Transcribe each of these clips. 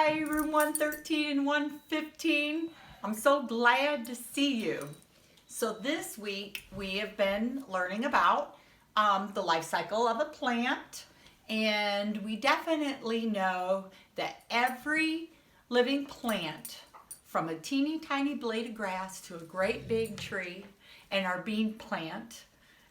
Hi, room 113 and 115. I'm so glad to see you. So this week we have been learning about the life cycle of a plant, and we definitely know that every living plant, from a teeny tiny blade of grass to a great big tree and our bean plant,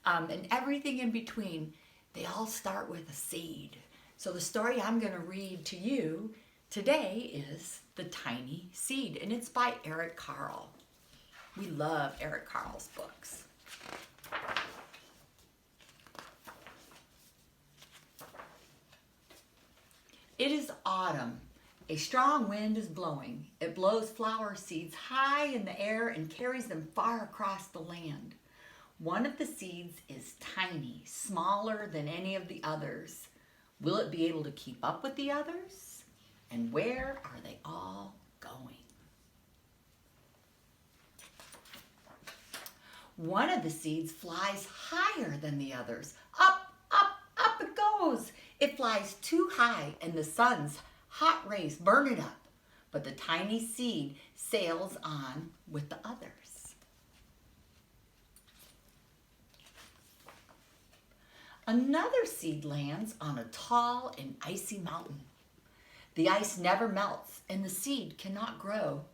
and everything in between, they all start with a seed. So the story I'm going to read to you today is The Tiny Seed, and it's by Eric Carle. We love Eric Carle's books. It is autumn. A strong wind is blowing. It blows flower seeds high in the air and carries them far across the land. One of the seeds is tiny, smaller than any of the others. Will it be able to keep up with the others? And where are they all going? One of the seeds flies higher than the others. Up, up, up it goes. It flies too high and the sun's hot rays burn it up. But the tiny seed sails on with the others. Another seed lands on a tall and icy mountain. The ice never melts and the seed cannot grow.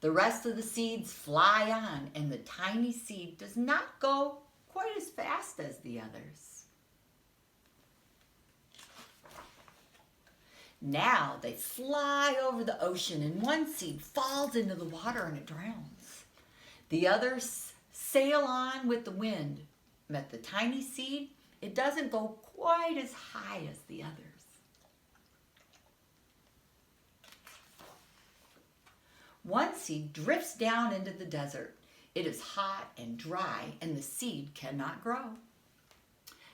The rest of the seeds fly on and the tiny seed does not go quite as fast as the others. Now they fly over the ocean and one seed falls into the water and it drowns. The others sail on with the wind, but the tiny seed, it doesn't go quite as high as the others. One seed drifts down into the desert. It is hot and dry and the seed cannot grow.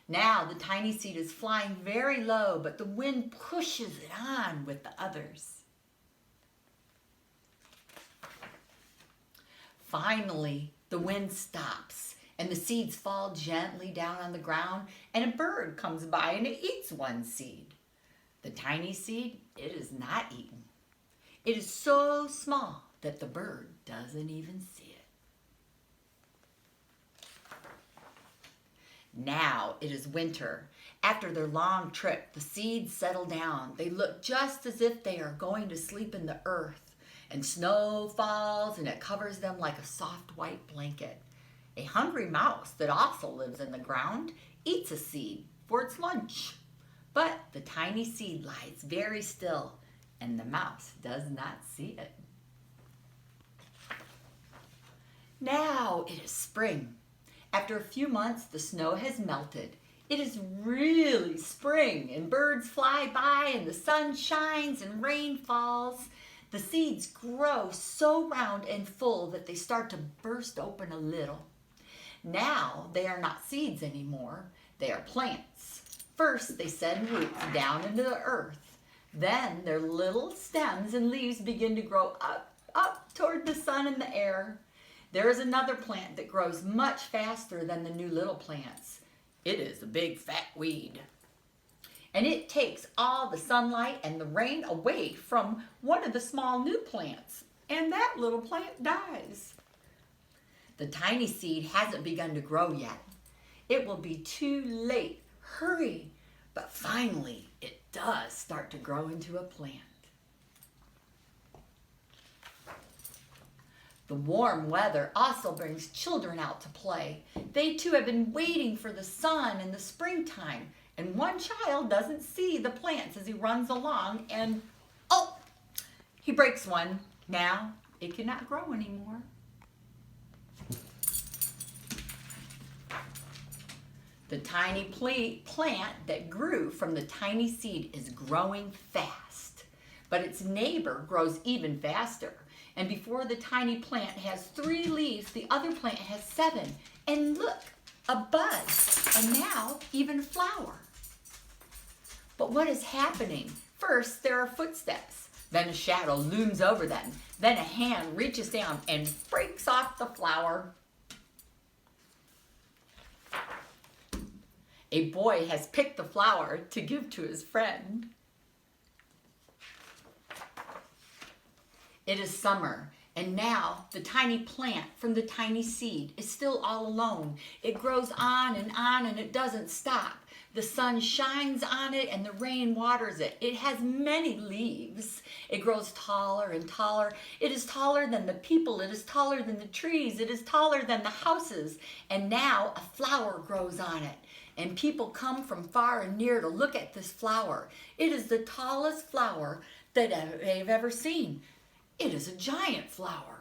Now the tiny seed is flying very low, but the wind pushes it on with the others. Finally, the wind stops and the seeds fall gently down on the ground and a bird comes by and it eats one seed. The tiny seed, it is not eaten. It is so small that the bird doesn't even see it. Now it is winter. After their long trip, the seeds settle down. They look just as if they are going to sleep in the earth, and snow falls and it covers them like a soft white blanket. A hungry mouse that also lives in the ground eats a seed for its lunch. But the tiny seed lies very still and the mouse does not see it. Now it is spring. After a few months, the snow has melted. It is really spring and birds fly by and the sun shines and rain falls. The seeds grow so round and full that they start to burst open a little. Now they are not seeds anymore. They are plants. First, they send roots down into the earth. Then their little stems and leaves begin to grow up toward the sun and the air. There is another plant that grows much faster than the new little plants. It is a big fat weed. And it takes all the sunlight and the rain away from one of the small new plants. And that little plant dies. The tiny seed hasn't begun to grow yet. It will be too late. Hurry. But finally, it does start to grow into a plant. The warm weather also brings children out to play. They too have been waiting for the sun in the springtime. And one child doesn't see the plants as he runs along and, oh, he breaks one. Now it cannot grow anymore. The tiny plant that grew from the tiny seed is growing fast, but its neighbor grows even faster. And before the tiny plant has 3 leaves, the other plant has 7. And look, a bud, and now even a flower. But what is happening? First, there are footsteps. Then a shadow looms over them. Then a hand reaches down and breaks off the flower. A boy has picked the flower to give to his friend. It is summer, and now the tiny plant from the tiny seed is still all alone. It grows on, and it doesn't stop. The sun shines on it and the rain waters it. It has many leaves. It grows taller and taller. It is taller than the people. It is taller than the trees. It is taller than the houses. And now a flower grows on it. And people come from far and near to look at this flower. It is the tallest flower that they've ever seen. It is a giant flower.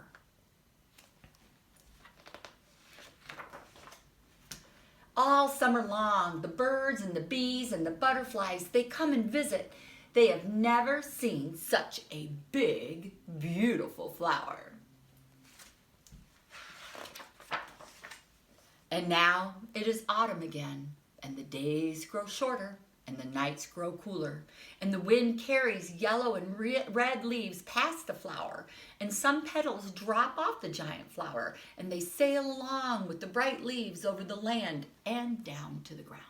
All summer long, the birds and the bees and the butterflies, they come and visit. They have never seen such a big, beautiful flower. And now it is autumn again, and the days grow shorter, and the nights grow cooler, and the wind carries yellow and red leaves past the flower, and some petals drop off the giant flower, and they sail along with the bright leaves over the land and down to the ground.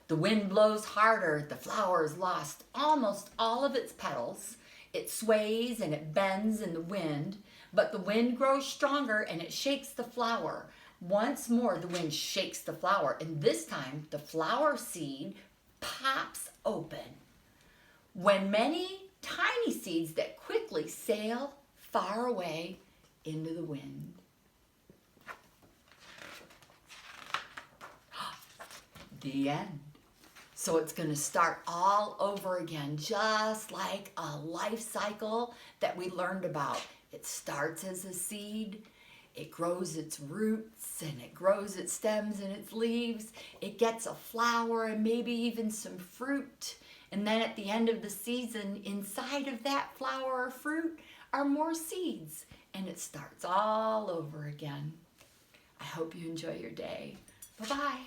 The wind blows harder, the flower has lost almost all of its petals. It sways and it bends in the wind, but the wind grows stronger and it shakes the flower. Once more, the wind shakes the flower, and this time the flower seed pops open. When many tiny seeds that quickly sail far away into the wind. The end. So it's going to start all over again, just like a life cycle that we learned about. It starts as a seed. It grows its roots and it grows its stems and its leaves. It gets a flower and maybe even some fruit. And then at the end of the season, inside of that flower or fruit are more seeds. And it starts all over again. I hope you enjoy your day. Bye-bye.